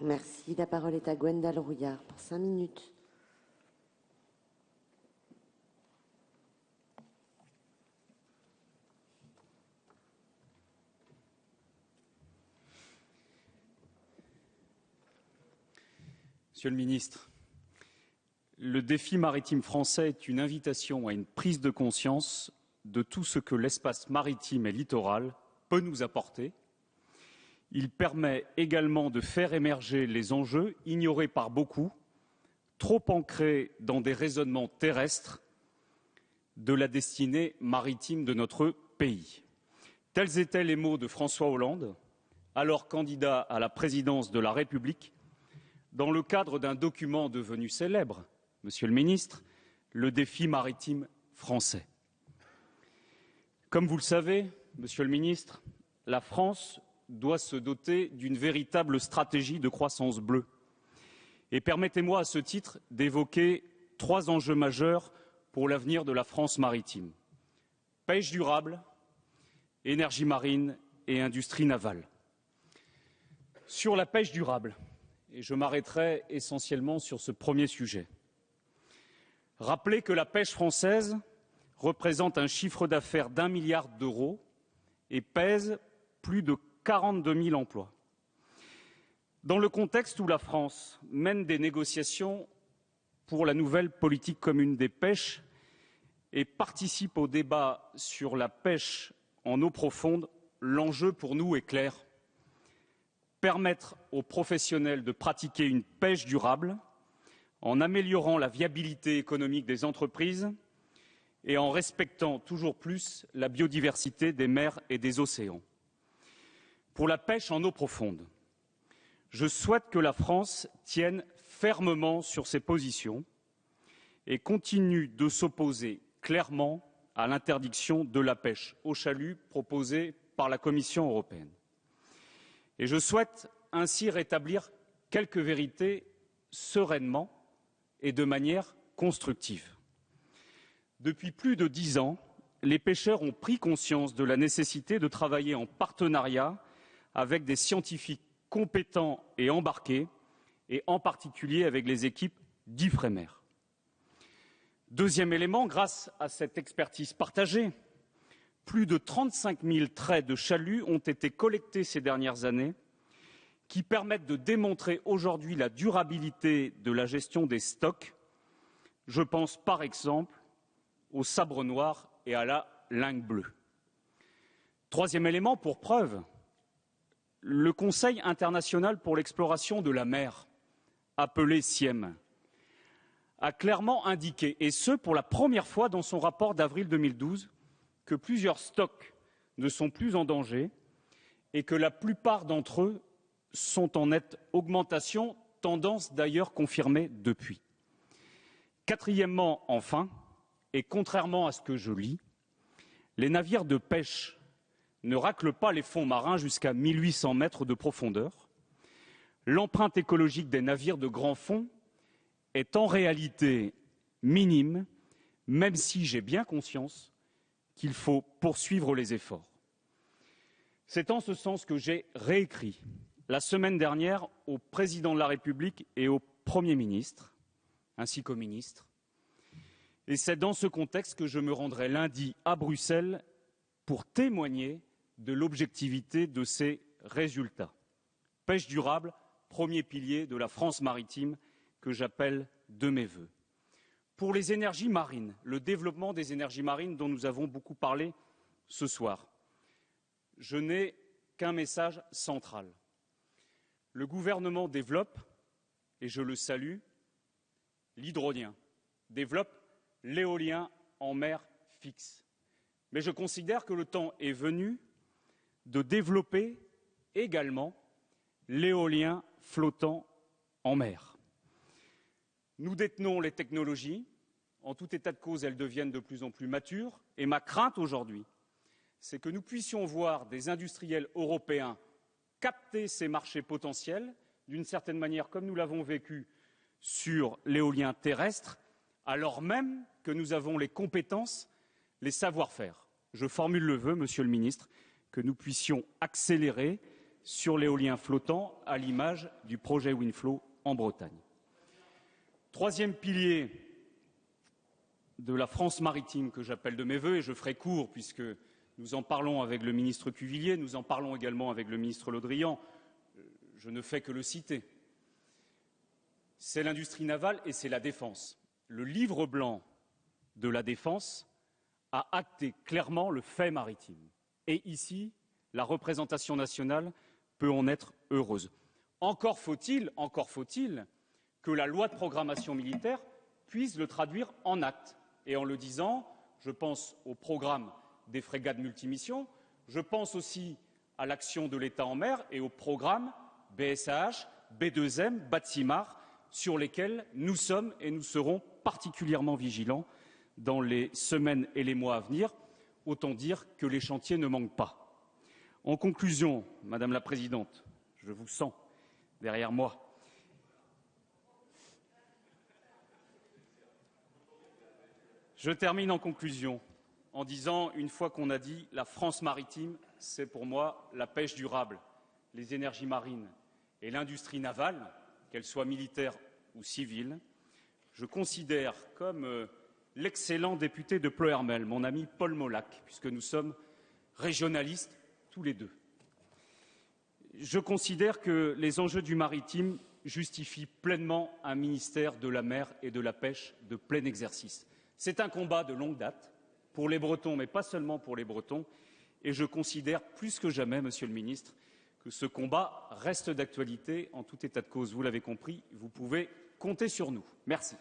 Merci. La parole est à Gwendal Rouillard pour 5 minutes. Monsieur le ministre, le défi maritime français est une invitation à une prise de conscience de tout ce que l'espace maritime et littoral peut nous apporter. Il permet également de faire émerger les enjeux ignorés par beaucoup, trop ancrés dans des raisonnements terrestres de la destinée maritime de notre pays. Tels étaient les mots de François Hollande, alors candidat à la présidence de la République, dans le cadre d'un document devenu célèbre, Monsieur le ministre, le défi maritime français. Comme vous le savez, Monsieur le ministre, la France doit se doter d'une véritable stratégie de croissance bleue. Et permettez-moi à ce titre d'évoquer 3 enjeux majeurs pour l'avenir de la France maritime. Pêche durable, énergie marine et industrie navale. Sur la pêche durable, et je m'arrêterai essentiellement sur ce premier sujet. Rappelez que la pêche française représente un chiffre d'affaires d'1 milliard d'euros et pèse plus de 42 000 emplois. Dans le contexte où la France mène des négociations pour la nouvelle politique commune des pêches et participe au débat sur la pêche en eau profonde, l'enjeu pour nous est clair. Permettre aux professionnels de pratiquer une pêche durable en améliorant la viabilité économique des entreprises et en respectant toujours plus la biodiversité des mers et des océans. Pour la pêche en eau profonde, je souhaite que la France tienne fermement sur ses positions et continue de s'opposer clairement à l'interdiction de la pêche au chalut proposée par la Commission européenne. Et je souhaite ainsi rétablir quelques vérités sereinement et de manière constructive. Depuis plus de 10 ans, les pêcheurs ont pris conscience de la nécessité de travailler en partenariat avec des scientifiques compétents et embarqués, et en particulier avec les équipes d'Ifremer. Deuxième élément, grâce à cette expertise partagée, plus de 35 000 traits de chaluts ont été collectés ces dernières années, qui permettent de démontrer aujourd'hui la durabilité de la gestion des stocks. Je pense par exemple au sabre noir et à la lingue bleue. Troisième élément, pour preuve, le Conseil international pour l'exploration de la mer, appelé CIEM, a clairement indiqué, et ce pour la première fois dans son rapport d'avril 2012, que plusieurs stocks ne sont plus en danger et que la plupart d'entre eux sont en nette augmentation, tendance d'ailleurs confirmée depuis. Quatrièmement, enfin, et contrairement à ce que je lis, les navires de pêche ne raclent pas les fonds marins jusqu'à 1800 mètres de profondeur. L'empreinte écologique des navires de grand fond est en réalité minime, même si j'ai bien conscience qu'il faut poursuivre les efforts. C'est en ce sens que j'ai réécrit la semaine dernière au Président de la République et au Premier ministre, ainsi qu'aux ministres. Et c'est dans ce contexte que je me rendrai lundi à Bruxelles pour témoigner de l'objectivité de ces résultats. Pêche durable, premier pilier de la France maritime que j'appelle de mes vœux. Pour les énergies marines, le développement des énergies marines dont nous avons beaucoup parlé ce soir, je n'ai qu'un message central. Le gouvernement développe, et je le salue, l'hydrolien, développe l'éolien en mer fixe. Mais je considère que le temps est venu de développer également l'éolien flottant en mer. Nous détenons les technologies, en tout état de cause, elles deviennent de plus en plus matures, et ma crainte aujourd'hui, c'est que nous puissions voir des industriels européens capter ces marchés potentiels, d'une certaine manière, comme nous l'avons vécu sur l'éolien terrestre, alors même que nous avons les compétences, les savoir-faire. Je formule le vœu, Monsieur le Ministre, que nous puissions accélérer sur l'éolien flottant, à l'image du projet Windflow en Bretagne. Troisième pilier de la France maritime que j'appelle de mes vœux, et je ferai court puisque nous en parlons avec le ministre Cuvillier, nous en parlons également avec le ministre Le Drian, je ne fais que le citer. C'est l'industrie navale et c'est la défense. Le livre blanc de la défense a acté clairement le fait maritime. Et ici, la représentation nationale peut en être heureuse. Encore faut-il que la loi de programmation militaire puisse le traduire en actes. Et en le disant, je pense au programme des frégates multimissions, je pense aussi à l'action de l'État en mer et au programme BSAH, B2M, Batsimar, sur lesquels nous sommes et nous serons particulièrement vigilants dans les semaines et les mois à venir. Autant dire que les chantiers ne manquent pas. En conclusion, Madame la Présidente, je vous sens derrière moi. Je termine en conclusion en disant, une fois qu'on a dit la France maritime, c'est pour moi la pêche durable, les énergies marines et l'industrie navale, qu'elle soit militaire ou civile. Je considère comme l'excellent député de Ploërmel, mon ami Paul Molac, puisque nous sommes régionalistes tous les deux. Je considère que les enjeux du maritime justifient pleinement un ministère de la mer et de la pêche de plein exercice. C'est un combat de longue date pour les Bretons, mais pas seulement pour les Bretons, et je considère plus que jamais, Monsieur le Ministre, que ce combat reste d'actualité en tout état de cause. Vous l'avez compris, vous pouvez compter sur nous. Merci.